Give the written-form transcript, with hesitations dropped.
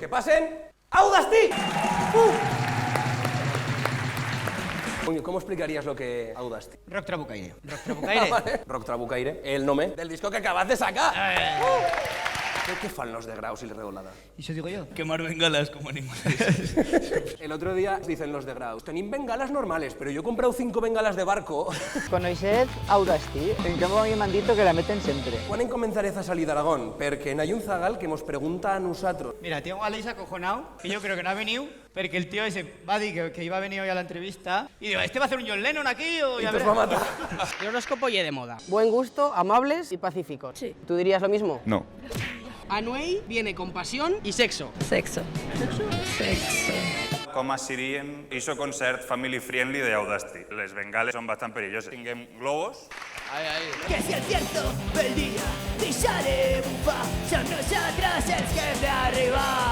Que pasen Audacity. ¿Cómo explicarías lo que Audacity? Rock Trabucaire. Rock Trabucaire. Vale. Rock Trabucaire, el nombre del disco que acabas de sacar. ¿Qué fan los de Graus y el Revolada? ¿Y eso digo yo? Quemar bengalas como animales. El otro día dicen los de Graus, tenim bengalas normales, pero yo he comprado 5 bengalas de barco. Coneixet Audacity? En canvi a mi m'han dit que la meten sempre. Quan en comenzaré a salir d'Aragón? Perquè n'hi ha un zagal que nos pregunta a nosaltres. Mira, tío Alex acojonado, que yo creo que no ha venido, porque el tío ese va a decir que iba a venir hoy a la entrevista, y digo, ¿este va a hacer un John Lennon aquí o Y ya nos va a verás? matar. El horóscopo ye de moda. Buen gusto, amables y pacíficos. Sí. ¿Tú dirías lo mismo? No. Anuei viene con pasión y sexo. Sexo. Com assirien iso concert family friendly d'Audacity. Les bengales són bastant perilloses. Tinguem globos. Que si el cierto del día deixaré bufar, son nosotros els que hem d'arribar.